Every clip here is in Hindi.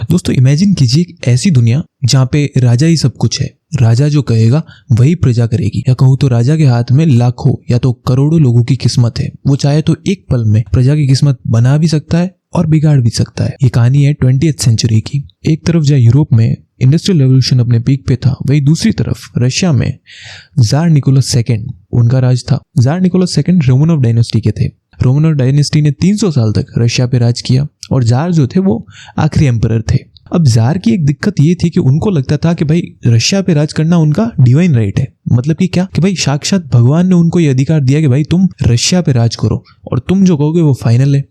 दोस्तों इमेजिन कीजिए एक ऐसी दुनिया जहाँ पे राजा ही सब कुछ है। राजा जो कहेगा वही प्रजा करेगी, या कहूँ तो राजा के हाथ में लाखों या तो करोड़ों लोगों की किस्मत है। वो चाहे तो एक पल में प्रजा की किस्मत बना भी सकता है और बिगाड़ भी सकता है। ये कहानी है 20th सेंचुरी की। एक तरफ जहाँ यूरोप में इंडस्ट्रियल रेवोल्यूशन अपने पीक पे था, वही दूसरी तरफ रशिया में जार निकोलस सेकंड उनका राज था। Tsar Nicholas second Romanov dynasty के थे। रोमनोव डायनेस्टी ने 300 साल तक रशिया पे राज किया और जार जो थे वो आखिरी एम्परर थे। अब जार की एक दिक्कत ये थी कि उनको लगता था कि भाई रशिया पे राज करना उनका डिवाइन राइट है। मतलब कि क्या कि भाई साक्षात भगवान ने उनको ये अधिकार दिया कि भाई तुम रशिया पे राज करो और तुम जो कहोगे वो फाइनल है,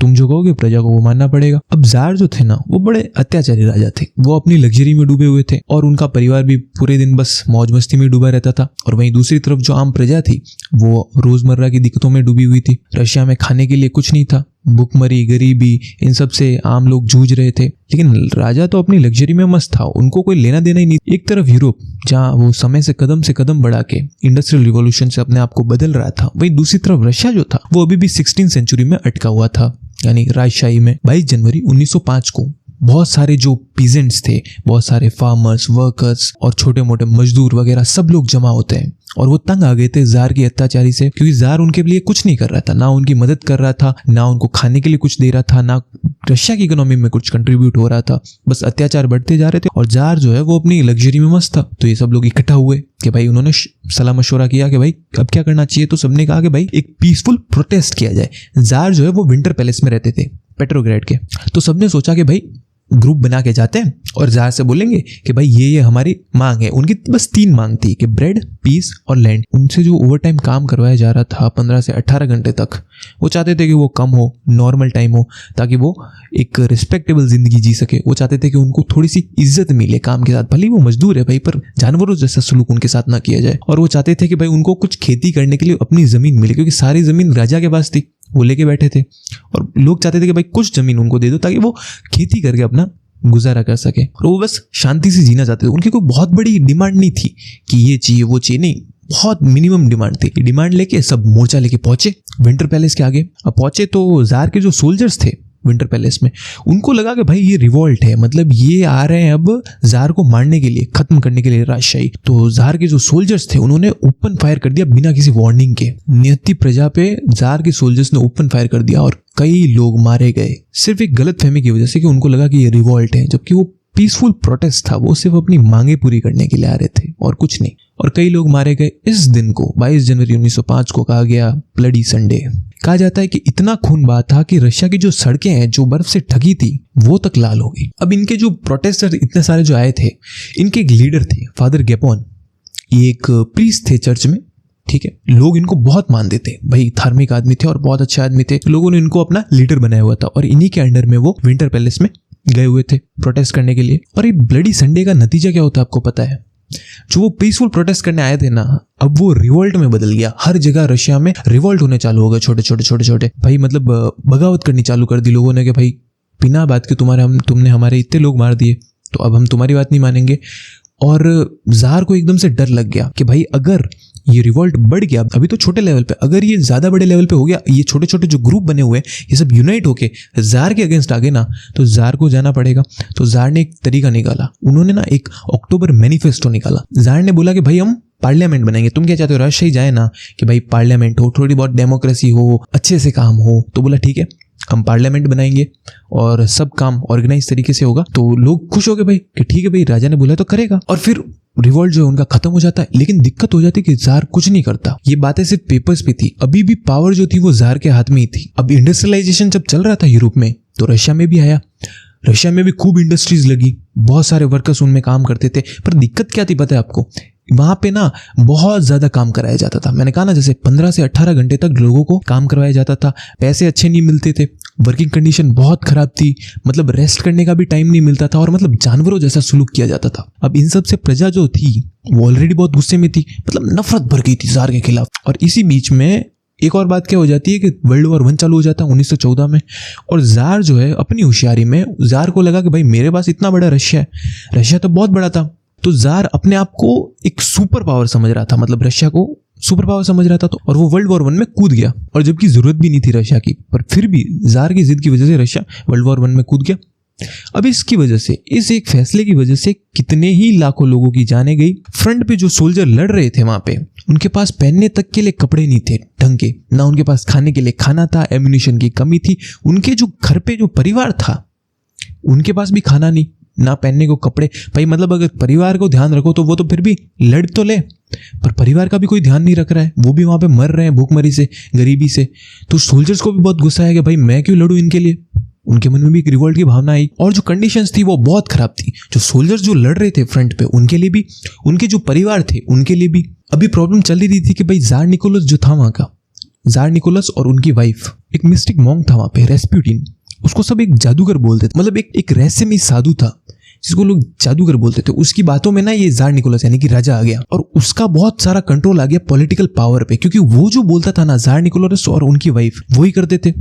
तुम जो कहोगे प्रजा को वो मानना पड़ेगा। अब जार जो थे ना वो बड़े अत्याचारी राजा थे। वो अपनी लग्जरी में डूबे हुए थे और उनका परिवार भी पूरे दिन बस मौज मस्ती में डूबा रहता था। और वहीं दूसरी तरफ जो आम प्रजा थी वो रोजमर्रा की दिक्कतों में डूबी हुई थी। रशिया में खाने के लिए कुछ नहीं था, भूखमरी, गरीबी, इन सब से आम लोग जूझ रहे थे। लेकिन राजा तो अपनी लग्जरी में मस्त था, उनको कोई लेना देना ही नहीं। एक तरफ यूरोप जहाँ वो समय से कदम बढ़ा के इंडस्ट्रियल रिवॉल्यूशन से अपने आप को बदल रहा था, वहीं दूसरी तरफ रशिया जो था वो अभी भी 16th सेंचुरी में अटका हुआ था, यानी राजशाही में। 22 जनवरी 1905 को बहुत सारे जो पीजेंट्स थे, बहुत सारे फार्मर्स, वर्कर्स और छोटे मोटे मजदूर वगैरह सब लोग जमा होते हैं और वो तंग आ गए थे जार की अत्याचारी से, क्योंकि जार उनके लिए कुछ नहीं कर रहा था, ना उनकी मदद कर रहा था, ना उनको खाने के लिए कुछ दे रहा था, ना रशिया की इकोनॉमी में कुछ कंट्रीब्यूट हो रहा था। बस अत्याचार बढ़ते जा रहे थे और जार जो है वो अपनी लग्जरी में मस्त था। तो ये सब लोग इकट्ठा हुए कि भाई उन्होंने सलाह मशवरा किया कि भाई अब क्या करना चाहिए। तो सबने कहा कि भाई एक पीसफुल प्रोटेस्ट किया जाए। जार जो है वो विंटर पैलेस में रहते थे पेट्रोग्रेड के। तो सबने सोचा कि भाई ग्रुप बना के जाते हैं और जार से बोलेंगे कि भाई ये हमारी मांग है। उनकी बस 3 मांग थी कि ब्रेड, पीस और लैंड। उनसे जो ओवर टाइम काम करवाया जा रहा था 15 से 18 घंटे तक, वो चाहते थे कि वो कम हो, नॉर्मल टाइम हो, ताकि वो एक रिस्पेक्टेबल जिंदगी जी सके। वो चाहते थे कि उनको थोड़ी सी इज्जत मिले काम के साथ। भले वो मजदूर है भाई, पर जानवरों जैसा सलूक उनके साथ ना किया जाए। और वो चाहते थे कि भाई उनको कुछ खेती करने के लिए अपनी जमीन मिले, क्योंकि सारी जमीन राजा के पास थी, वो लेके बैठे थे। और लोग चाहते थे कि भाई कुछ जमीन उनको दे दो ताकि वो खेती करके अपना गुजारा कर सके। और वो बस शांति से जीना चाहते थे। उनकी कोई बहुत बड़ी डिमांड नहीं थी कि ये चाहिए वो चाहिए, नहीं, बहुत मिनिमम डिमांड थी। डिमांड लेके सब मोर्चा लेके पहुंचे विंटर पैलेस के आगे। अब पहुंचे तो जार के जो सोल्जर्स थे विंटर पैलेस में, उनको लगा कि भाई ये रिवॉल्ट है, मतलब ये आ रहे हैं अब जार को मारने के लिए, खत्म करने के लिए राजशाही। तो जार के जो सोल्जर्स थे उन्होंने ओपन फायर कर दिया बिना किसी वार्निंग के। नियति प्रजा पे जार के सोल्जर्स ने ओपन फायर कर दिया और कई लोग मारे गए, सिर्फ एक गलत फहमी की वजह से कि उनको लगा कि ये रिवॉल्ट है, जबकि वो पीसफुल प्रोटेस्ट था। वो सिर्फ अपनी मांगे पूरी करने के लिए आ रहे थे और कुछ नहीं। और कई लोग मारे गए। इस दिन को 22 जनवरी 1905 को कहा गया ब्लडी संडे। कहा जाता है कि इतना खून बहा था कि रशिया की जो सड़कें हैं जो बर्फ से ढकी थी वो तक लाल हो गई। अब इनके जो प्रोटेस्टर इतने सारे जो आए थे, इनके एक लीडर थे फादर गेपोन। ये एक प्रीस्ट थे चर्च में, ठीक है। लोग इनको बहुत मानते थे, भाई धार्मिक आदमी थे और बहुत अच्छे आदमी थे। लोगों ने इनको अपना लीडर बनाया हुआ था और इन्हीं के अंडर में वो विंटर पैलेस में गए हुए थे प्रोटेस्ट करने के लिए। और ये ब्लडी संडे का नतीजा क्या होता है आपको पता है? जो वो पीसफुल प्रोटेस्ट करने आए थे ना, अब वो रिवोल्ट में बदल गया। हर जगह रशिया में रिवोल्ट होने चालू हो गए, छोटे भाई, मतलब बगावत करनी चालू कर दी लोगों ने कि भाई बिना बात के तुमने हमारे इतने लोग मार दिए, तो अब हम तुम्हारी बात नहीं मानेंगे। और जार को एकदम से डर लग गया कि भाई अगर ये रिवोल्ट बढ़ गया, अभी तो छोटे लेवल पे, अगर ये ज्यादा बड़े लेवल पे हो गया, ये छोटे छोटे जो ग्रुप बने हुए हैं ये सब यूनाइट होके जार के अगेंस्ट आ गए ना, तो जार को जाना पड़ेगा। तो जार ने एक तरीका निकाला। उन्होंने ना एक अक्टूबर मैनिफेस्टो निकाला। जार ने बोला कि भाई हम पार्लियामेंट बनाएंगे। तुम क्या चाहते हो? राजशाही जाए ना कि भाई पार्लियामेंट हो, थोड़ी बहुत डेमोक्रेसी हो, अच्छे से काम हो। तो बोला ठीक है, हम पार्लियामेंट बनाएंगे और सब काम ऑर्गेनाइज तरीके से होगा। तो लोग खुश हो गए भाई कि ठीक है भाई, राजा ने बोला तो करेगा। और फिर रिवोल्ट जो है उनका खत्म हो जाता है। लेकिन दिक्कत हो जाती है कि जार कुछ नहीं करता। ये बातें सिर्फ पेपर्स पे थी, अभी भी पावर जो थी वो जार के हाथ में ही थी। अब इंडस्ट्रियलाइजेशन जब चल रहा था यूरोप में, तो रशिया में भी आया। रशिया में भी खूब इंडस्ट्रीज लगी, बहुत सारे वर्कर्स उनमें काम करते थे। पर दिक्कत क्या थी पता है आपको? वहां पे ना बहुत ज्यादा काम कराया जाता था। मैंने कहा ना, जैसे 15 से 18 घंटे तक लोगों को काम करवाया जाता था। पैसे अच्छे नहीं मिलते थे, वर्किंग कंडीशन बहुत खराब थी, मतलब रेस्ट करने का भी टाइम नहीं मिलता था और मतलब जानवरों जैसा सुलूक किया जाता था। अब इन सब से प्रजा जो थी वो ऑलरेडी बहुत गुस्से में थी, मतलब नफरत भर गई थी जार के खिलाफ। और इसी बीच में एक और बात क्या हो जाती है कि वर्ल्ड वॉर 1 चालू हो जाता है 1914 में। और जार जो है अपनी होशियारी में, जार को लगा कि भाई मेरे पास इतना बड़ा रशिया है, रशिया तो बहुत बड़ा था, तो जार अपने आप को एक सुपर पावर समझ रहा था, मतलब रशिया को सुपर पावर समझ रहा था। तो और वो वर्ल्ड वॉर 1 में कूद गया, और जबकि जरूरत भी नहीं थी रशिया की, पर फिर भी जार की जिद की वजह से रशिया वर्ल्ड वॉर 1 में कूद गया। अब इसकी वजह से, इस एक फैसले की वजह से कितने ही लाखों लोगों की जाने गई। फ्रंट पे जो सोल्जर लड़ रहे थे वहां पे, उनके पास पहनने तक के लिए कपड़े नहीं थे ढंग के, ना उनके पास खाने के लिए खाना था, एम्यूनिशन की कमी थी। उनके जो घर पे जो परिवार था, उनके पास भी खाना नहीं, ना पहनने को कपड़े। भाई मतलब अगर परिवार को ध्यान रखो तो वो तो फिर भी लड़ तो ले, पर परिवार का भी कोई ध्यान नहीं रख रहा है, वो भी वहां पे मर रहे हैं भूखमरी से, गरीबी से। तो सोल्जर्स को भी बहुत गुस्सा है कि भाई मैं क्यों लड़ूं इनके लिए। उनके मन में भी एक रिवोल्ट की भावना आई, और जो कंडीशंस थी वो बहुत खराब थी। जो सोल्जर्स जो लड़ रहे थे फ्रंट पे, उनके लिए भी, उनके जो परिवार थे उनके लिए भी। अभी प्रॉब्लम चल ही रही थी कि भाई जार निकोलस जो था वहां का, जार निकोलस और उनकी वाइफ, एक मिस्टिक मॉन्क था वहां पे, रेस्प्यूटिन, उसको सब एक जादूगर बोलते थे। मतलब एक रहस्यमयी साधु था जिसको लोग जादूगर बोलते थे। उसकी बातों में ना ये जार निकोलस यानी कि राजा आ गया, और उसका बहुत सारा कंट्रोल आ गया पॉलिटिकल पावर पे, क्योंकि वो जो बोलता था ना, जार निकोलस और उनकी वाइफ वही करते थे।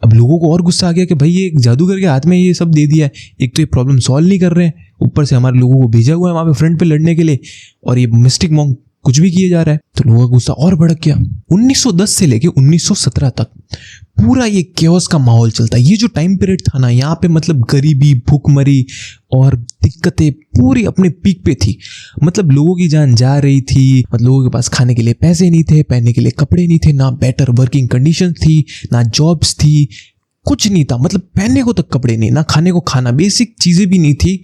अब लोगों को और गुस्सा आ गया कि भाई ये एक जादूगर के हाथ में ये सब दे दिया है, एक तो ये प्रॉब्लम सॉल्व नहीं कर रहे हैं, ऊपर से हमारे लोगों को भेजा हुआ है वहां पे फ्रंट पे लड़ने के लिए, और ये मिस्टिक मॉन्क कुछ भी किए जा रहा है। तो लोगों का गुस्सा और भड़क गया। 1910 से लेके 1917 तक पूरा ये केओस का माहौल चलता है। ये जो टाइम पीरियड था ना, यहाँ पे मतलब गरीबी, भूखमरी और दिक्कतें पूरी अपने पीक पे थी। मतलब लोगों की जान जा रही थी, मतलब लोगों के पास खाने के लिए पैसे नहीं थे, पहनने के लिए कपड़े नहीं थे, ना बेटर वर्किंग कंडीशन थी, ना जॉब्स थी, कुछ नहीं था। मतलब पहनने को तक कपड़े नहीं, ना खाने को खाना, बेसिक चीजें भी नहीं थी।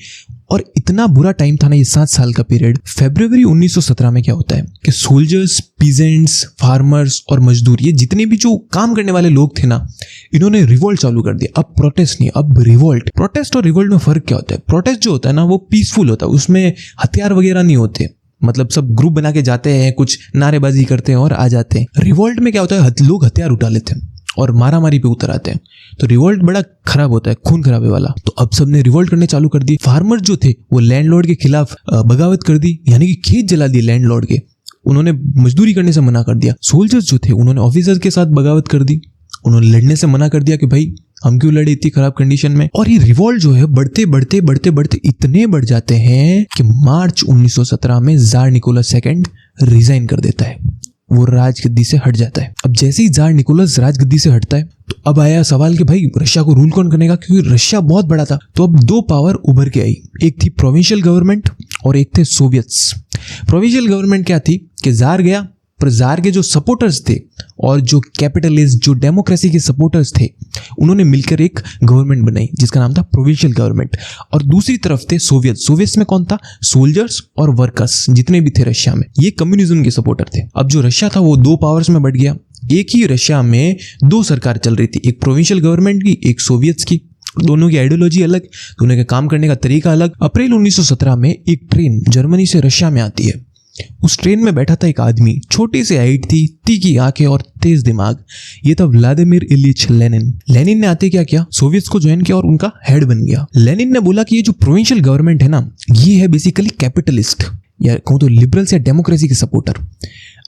और इतना बुरा टाइम था ना ये 7 साल का पीरियड। फरवरी 1917 में क्या होता है कि सोल्जर्स, पीजेंट्स, फार्मर्स और मजदूर, ये जितने भी जो काम करने वाले लोग थे ना, इन्होंने रिवोल्ट चालू कर दिया। अब प्रोटेस्ट नहीं, अब रिवोल्ट। प्रोटेस्ट और रिवोल्ट में फर्क क्या होता है? प्रोटेस्ट जो होता है ना वो पीसफुल होता है, उसमें हथियार वगैरह नहीं होते, मतलब सब ग्रुप बना के जाते हैं, कुछ नारेबाजी करते हैं और आ जाते हैं। रिवोल्ट में क्या होता है, लोग हथियार उठा लेते हैं और मारामारी पे उतर आते हैं। तो रिवोल्ट बड़ा खराब होता है, खून खराबे वाला। तो अब सबने रिवोल्ट करने चालू कर दिए। फार्मर जो थे वो लैंडलॉर्ड के खिलाफ बगावत कर दी, यानी कि खेत जला दिए लैंडलॉर्ड के, उन्होंने मजदूरी करने से मना कर दिया। सोल्जर्स जो थे उन्होंने ऑफिसर्स के साथ बगावत कर दी, उन्होंने लड़ने से मना कर दिया कि भाई हम क्यों लड़े इतनी खराब कंडीशन में। और ये रिवोल्ट जो है बढ़ते बढ़ते बढ़ते बढ़ते इतने बढ़ जाते हैं कि मार्च 1917 में जार निकोलस II रिजाइन कर देता है, वो राजगद्दी से हट जाता है। अब जैसे ही जार निकोलस राजगद्दी से हटता है तो अब आया सवाल कि भाई रशिया को रूल कौन करेगा, क्योंकि रशिया बहुत बड़ा था। तो अब 2 पावर उभर के आई, एक थी प्रोविंशियल गवर्नमेंट और एक थे सोवियत्स। प्रोविंशियल गवर्नमेंट क्या थी कि जार गया, पर जार के जो सपोर्टर्स थे और जो कैपिटलिस्ट, जो डेमोक्रेसी के सपोर्टर्स थे, उन्होंने मिलकर एक गवर्नमेंट बनाई जिसका नाम था प्रोविंशियल गवर्नमेंट। और दूसरी तरफ थे सोवियत्स में कौन था? सोल्जर्स और वर्कर्स जितने भी थे रशिया में, ये कम्युनिज्म के सपोर्टर थे। अब जो रशिया था वो 2 पावर्स में बढ़ गया। एक ही रशिया में 2 सरकार चल रही थी, एक प्रोविंशियल गवर्नमेंट की, एक सोवियत्स की। दोनों की आइडियोलॉजी अलग, दोनों के काम करने का तरीका अलग। अप्रैल 1917 में एक ट्रेन जर्मनी से रशिया में आती है। उस ट्रेन में बैठा था एक आदमी, छोटी सी हाइट थी, तीखी आंखें और तेज दिमाग। ये था व्लादिमीर इलिच लेनिन। लेनिन ने आते क्या किया, सोवियत्स को ज्वाइन किया और उनका हेड बन गया। लेनिन ने बोला कि ये जो प्रोविंशियल गवर्नमेंट है ना, ये है बेसिकली कैपिटलिस्ट, या कहूँ तो लिबरल्स या डेमोक्रेसी के सपोर्टर।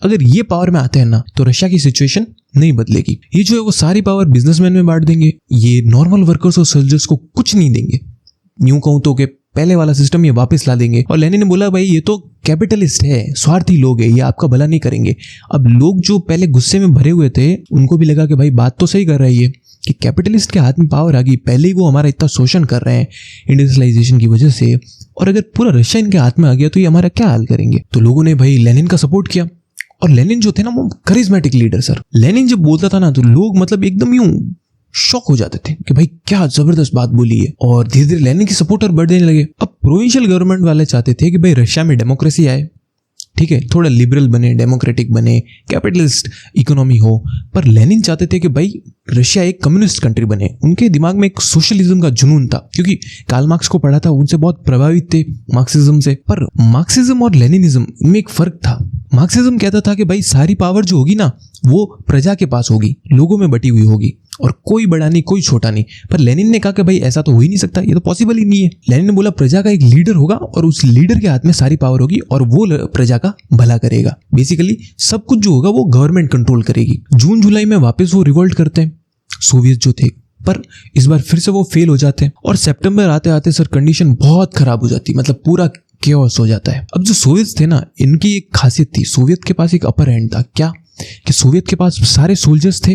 अगर ये पावर में आते हैं ना तो रशिया की सिचुएशन नहीं बदलेगी। ये जो है वो सारी पावर बिजनेसमैन में बांट देंगे, ये नॉर्मल वर्कर्स और सोल्जर्स को कुछ नहीं देंगे। यूं कहूँ तो कि पहले वाला सिस्टम ये वापस ला देंगे। और लेनिन ने बोला भाई ये तो कैपिटलिस्ट है, स्वार्थी लोग हैं, ये आपका भला नहीं करेंगे। अब लोग जो पहले गुस्से में भरे हुए थे उनको भी लगा कि भाई बात तो सही कर रही है कि कैपिटलिस्ट के हाथ में पावर आ गई, पहले ही वो हमारा इतना शोषण कर रहे हैं इंडस्ट्रियलाइजेशन की वजह से, और अगर पूरा रशिया इनके हाथ में आ गया तो ये हमारा क्या हाल करेंगे। तो लोगों ने भाई लेनिन का सपोर्ट किया। और लेनिन जो थे ना वो करिश्मेटिक लीडर सर। लेनिन जब बोलता था ना तो लोग मतलब एकदम यूं शॉक हो जाते थे कि भाई क्या जबरदस्त बात बोली है। और धीरे धीरे लेनिन के सपोर्टर बढ़ने लगे। अब प्रोविंशियल गवर्नमेंट वाले चाहते थे कि भाई रशिया में डेमोक्रेसी आए, ठीक है, थोड़ा लिबरल बने, डेमोक्रेटिक बने, कैपिटलिस्ट इकोनॉमी हो। पर लेनिन चाहते थे कि भाई रशिया एक कम्युनिस्ट कंट्री बने। उनके दिमाग में एक सोशलिज्म का जुनून था, क्योंकि कार्ल मार्क्स को पढ़ा था, उनसे बहुत प्रभावित थे मार्क्सिज्म से। पर मार्क्सिज्म और लेनिनिज्म में एक फर्क था। मार्क्सिज्म कहता था कि भाई सारी पावर जो होगी ना वो प्रजा के पास होगी, लोगों में बटी हुई होगी, और कोई बड़ा नहीं कोई छोटा नहीं। पर लेनिन ने कहा कि भाई ऐसा तो हो ही नहीं सकता, ये तो पॉसिबल ही नहीं है। लेनिन ने बोला प्रजा का एक लीडर होगा और उस लीडर के हाथ में सारी पावर होगी और वो प्रजा का भला करेगा। बेसिकली सब कुछ जो होगा वो गवर्नमेंट कंट्रोल करेगी। जून जुलाई में वापस वो रिवोल्ट करते हैं सोवियत जो थे, पर इस बार फिर से वो फेल हो जाते हैं। और सितंबर आते आते सर कंडीशन बहुत खराब हो जाती है, मतलब पूरा केओस हो जाता है। अब जो सोवियत थे ना, इनकी एक खासियत थी, सोवियत के पास एक अपर हैंड था। क्या कि सोवियत के पास सारे सोल्जर्स थे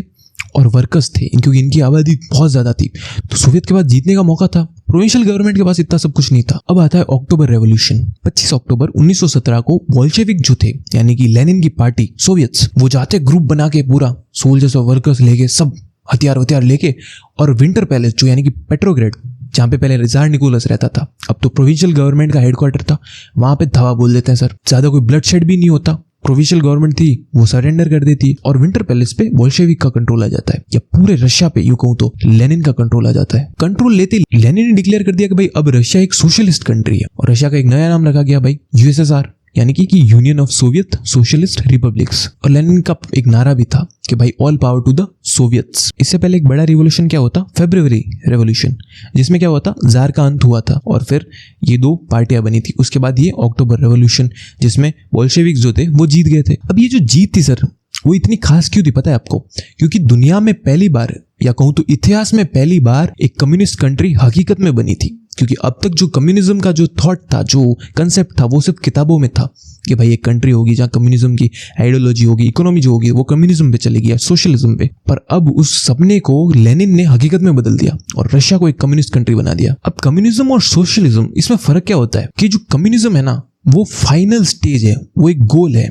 और वर्कर्स थे, क्योंकि इनकी आबादी बहुत ज़्यादा थी। तो सोवियत के पास जीतने का मौका था। प्रोविंशियल गवर्नमेंट के पास इतना सब कुछ नहीं था। अब आता है अक्टूबर रेवोल्यूशन। 25 अक्टूबर 1917 को बोल्शेविक जो थे यानी कि लेनिन की पार्टी सोवियत्स, वो जाते ग्रुप बना के पूरा सोल्जर्स और वर्कर्स लेके, सब हथियार लेके, और विंटर पैलेस जो यानी कि पेट्रोग्रेड, जहाँ पे पहले जार निकोलस रहता था, अब तो प्रोविंशियल गवर्नमेंट का हेडक्वार्टर था, वहां पे धावा बोल देते हैं सर। ज्यादा कोई ब्लड शेड भी नहीं होता, प्रोविंशियल गवर्नमेंट थी वो सरेंडर कर देती है, और विंटर पैलेस पे बोल्शेविक का कंट्रोल आ जाता है, या पूरे रशिया पे यूं कहूं तो लेनिन का कंट्रोल आ जाता है। कंट्रोल लेते लेनिन ने डिक्लेयर कर दिया कि भाई अब रशिया एक सोशलिस्ट कंट्री है, और रशिया का एक नया नाम रखा गया भाई यूएसएसआर, यानी कि union of Soviet socialist republics. और लेनिन का एक नारा भी था कि भाई ऑल पावर टू द सोवियत्स। इससे पहले एक बड़ा रिवॉल्यूशन क्या होता, फरवरी रेवोल्यूशन, जिसमें क्या होता, जार का अंत हुआ था और फिर ये दो पार्टियां बनी थी। उसके बाद ये अक्टूबर रेवोल्यूशन, जिसमें बोल्शेविक्स जो थे वो जीत गए थे। अब ये जो जीत थी सर, वो इतनी खास क्यों थी पता है आपको? क्योंकि दुनिया में पहली बार, या कहूं तो इतिहास में पहली बार, एक कम्युनिस्ट कंट्री हकीकत में बनी थी। क्योंकि अब तक जो कम्युनिज्म का जो थॉट था, जो कंसेप्ट था, वो सिर्फ किताबों में था कि भाई एक कंट्री होगी जहां कम्युनिज्म की आइडियोलॉजी होगी, इकोनॉमी जो होगी वो कम्युनिज्म पे चलेगी या सोशलिज्म पे। पर अब उस सपने को लेनिन ने हकीकत में बदल दिया और रशिया को एक कम्युनिस्ट कंट्री बना दिया। अब कम्युनिज्म और सोशलिज्म, इसमें फर्क क्या होता है कि जो कम्युनिज्म है ना, वो फाइनल स्टेज है, वो एक गोल है,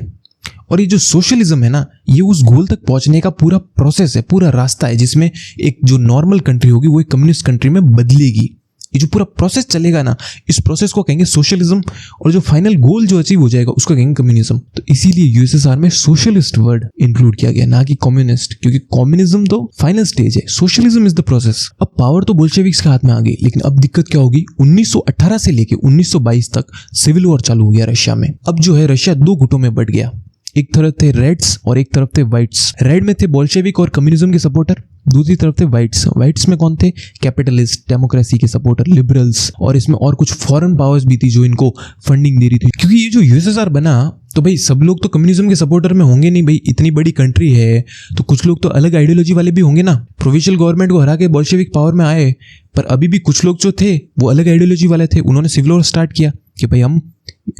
और ये जो सोशलिज्म है ना, ये उस गोल तक पहुंचने का पूरा प्रोसेस है, पूरा रास्ता है, जिसमें एक जो नॉर्मल कंट्री होगी वो एक कम्युनिस्ट कंट्री में बदलेगी। ये जो पूरा प्रोसेस चलेगा ना, इस प्रोसेस को कहेंगे सोशलिज्म, और जो फाइनल गोल जो अचीव हो जाएगा उसको कहेंगे कम्युनिज्म। तो इसीलिए यूएसएसआर में सोशलिस्ट वर्ड इंक्लूड किया गया, ना कि कम्युनिस्ट, क्योंकि कम्युनिज्म तो फाइनल स्टेज है, सोशलिज्म इज द प्रोसेस। अब पावर तो बोल्शेविक्स के हाथ में आ गई, लेकिन अब दिक्कत क्या होगी, 1918 से लेके 1922 तक सिविल वॉर चालू हो गया रशिया में। अब जो है रशिया दो गुटों में बट गया, एक तरफ थे रेड्स और एक तरफ थे व्हाइट्स। रेड में थे बोल्शेविक और कम्युनिज्म के सपोर्टर, दूसरी तरफ थे व्हाइट्स। व्हाइट्स में कौन थे, कैपिटलिस्ट, डेमोक्रेसी के सपोर्टर, लिबरल्स, और इसमें और कुछ फॉरेन पावर्स भी थी जो इनको फंडिंग दे रही थी। क्योंकि ये जो यूएसएसआर बना, तो भाई सब लोग तो कम्युनिज्म के सपोर्टर में होंगे नहीं भाई, इतनी बड़ी कंट्री है तो कुछ लोग तो अलग आइडियोलॉजी वाले भी होंगे ना। प्रोविंशियल गवर्नमेंट को हरा के बोल्शेविक पावर में आए, पर अभी भी कुछ लोग जो थे वो अलग आइडियोलॉजी वाले थे। उन्होंने सिविल वॉर स्टार्ट किया कि भाई हम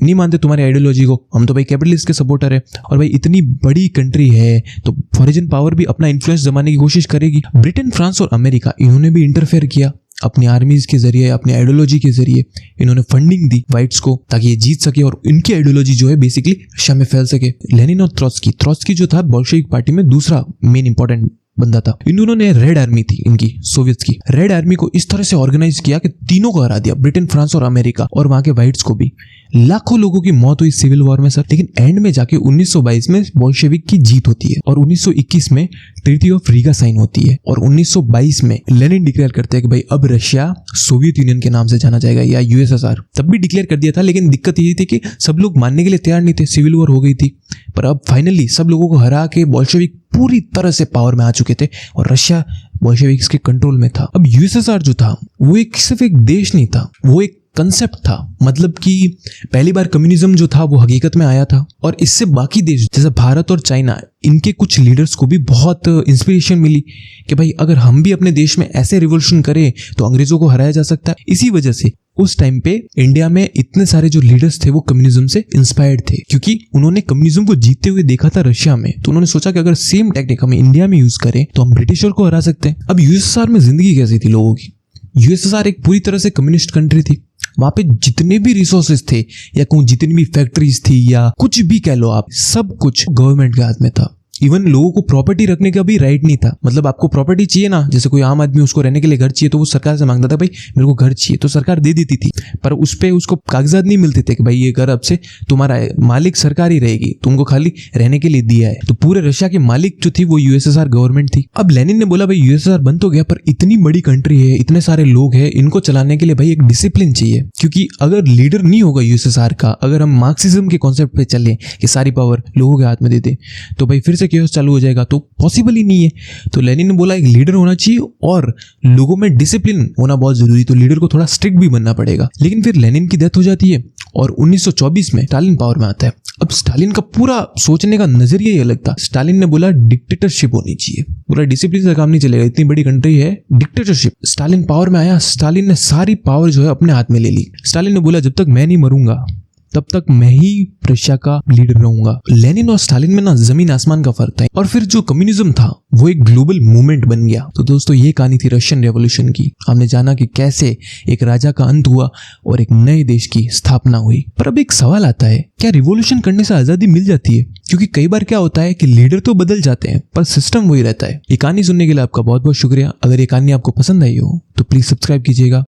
नहीं मानते तुम्हारी आइडियोलॉजी को, हम तो भाई कैपिटलिस्ट के सपोर्टर है, और भाई इतनी बड़ी कंट्री है तो फॉरेन पावर भी अपना इन्फ्लुएंस जमाने की कोशिश करेगी। ब्रिटेन, फ्रांस और अमेरिका, इन्होंने भी इंटरफेयर किया अपनी आर्मीज के जरिए, अपनी आइडियोलॉजी के जरिए। इन्होंने फंडिंग दी व्हाइट्स को ताकि ये जीत सके और इनकी आइडियोलॉजी जो है बेसिकली रशिया में फैल सके। लेनिन और ट्रॉट्स्की जो था बोल्शेविक पार्टी में दूसरा मेन इंपॉर्टेंट बंदा था। इन दोनों ने रेड आर्मी थी इनकी, सोवियत्स की रेड आर्मी को इस तरह से ऑर्गेनाइज किया कि तीनों को हरा दिया, ब्रिटेन, फ्रांस और अमेरिका, और वहां के व्हाइट्स को भी। लाखों लोगों की मौत हुई सिविल वॉर में सर, लेकिन एंड में जाके 1922 में बोल्शेविक की जीत होती है और 1921 में ट्रीटी ऑफ रीगा साइन होती है, और 1922 में लेनिन डिक्लेयर करते हैं कि भाई अब रशिया सोवियत यूनियन के नाम से जाना जाएगा या यूएसएसआर। तब भी डिक्लेयर कर दिया था, लेकिन दिक्कत यही थी कि सब लोग मानने के लिए तैयार नहीं थे, सिविल वॉर हो गई थी। पर अब फाइनली सब लोगों को हरा के बोल्शेविक पूरी तरह से पावर में आ चुके थे और रशिया बोल्शेविक्स के कंट्रोल में था। अब यूएसएसआर जो था वो एक सिर्फ एक देश नहीं था, वो एक कंसेप्ट था। मतलब कि पहली बार कम्युनिज्म जो था वो हकीकत में आया था, और इससे बाकी देश जैसे भारत और चाइना, इनके कुछ लीडर्स को भी बहुत इंस्पिरेशन मिली कि भाई अगर हम भी अपने देश में ऐसे रिवॉल्यूशन करें तो अंग्रेजों को हराया जा सकता है। इसी वजह से उस टाइम पे इंडिया में इतने सारे जो लीडर्स थे वो कम्युनिज्म से इंस्पायर्ड थे, क्योंकि उन्होंने कम्युनिज्म को जीतते हुए देखा था रशिया में। तो उन्होंने सोचा कि अगर सेम टेक्निक हम इंडिया में यूज करें तो हम ब्रिटिशर को हरा सकते हैं। अब यूएसएसआर में जिंदगी कैसी थी लोगों की? यूएसएसआर एक पूरी तरह से कम्युनिस्ट कंट्री थी। वहां पे जितने भी रिसोर्सेज थे या कहूँ जितनी भी फैक्ट्रीज थी या कुछ भी कह लो आप, सब कुछ गवर्नमेंट के हाथ में था। इवन लोगों को प्रॉपर्टी रखने का भी राइट नहीं था। मतलब आपको प्रॉपर्टी चाहिए ना, जैसे कोई आम आदमी उसको रहने के लिए घर चाहिए तो वो सरकार से मांगता था भाई मेरे को घर चाहिए, तो सरकार दे देती थी, पर उस पे उसको कागजात नहीं मिलते थे कि भाई ये घर अब से तुम्हारा है, मालिक सरकार ही रहेगी, तुमको खाली रहने के लिए दिया है। तो पूरे रशिया की मालिक जो थी वो यूएसएसआर गवर्नमेंट थी। अब लेनिन ने बोला भाई यूएसएसआर बन तो गया, पर इतनी बड़ी कंट्री है, इतने सारे लोग हैं, इनको चलाने के लिए भाई एक डिसिप्लिन चाहिए। क्योंकि अगर लीडर नहीं होगा यूएसएसआर का, अगर हम मार्क्सिज्म के कॉन्सेप्ट पे चले कि सारी पावर लोगों के हाथ में दे दे, तो भाई फिर से केओस चालू हो जाएगा, तो पॉसिबल ही नहीं है। तो लेनिन ने बोला एक लीडर होना चाहिए और लोगों में डिसिप्लिन होना बहुत जरूरी, तो लीडर को थोड़ा स्ट्रिक्ट भी बनना पड़ेगा। लेकिन फिर लेनिन की डेथ हो जाती है और 1924 में स्टालिन पावर में आता है। अब स्टालिन का पूरा सोचने का नजरिया ही अलग था। स्टालिन ने बोला डिक्टेटरशिप होनी चाहिए, बोला डिसिप्लिन से काम नहीं चलेगा, इतनी बड़ी कंट्री है, डिक्टेटरशिप। स्टालिन पावर में आया, स्टालिन ने सारी पावर जो है अपने हाथ में ले ली। स्टालिन ने बोला जब तक मैं नहीं मरूंगा तब तक मैं ही रशिया का लीडर रहूंगा। लेनिन और स्टालिन में ना जमीन आसमान का फर्क था। और फिर जो कम्युनिज्म था वो एक ग्लोबल मूवमेंट बन गया। तो दोस्तों ये कहानी थी रशियन रेवोल्यूशन की। हमने जाना कि कैसे एक राजा का अंत हुआ और एक नए देश की स्थापना हुई। पर अब एक सवाल आता है, क्या रिवॉल्यूशन करने से आजादी मिल जाती है? क्योंकि कई बार क्या होता है कि लीडर तो बदल जाते हैं पर सिस्टम वही रहता है। ये कहानी सुनने के लिए आपका बहुत बहुत शुक्रिया। अगर ये कहानी आपको पसंद आई हो तो प्लीज सब्सक्राइब कीजिएगा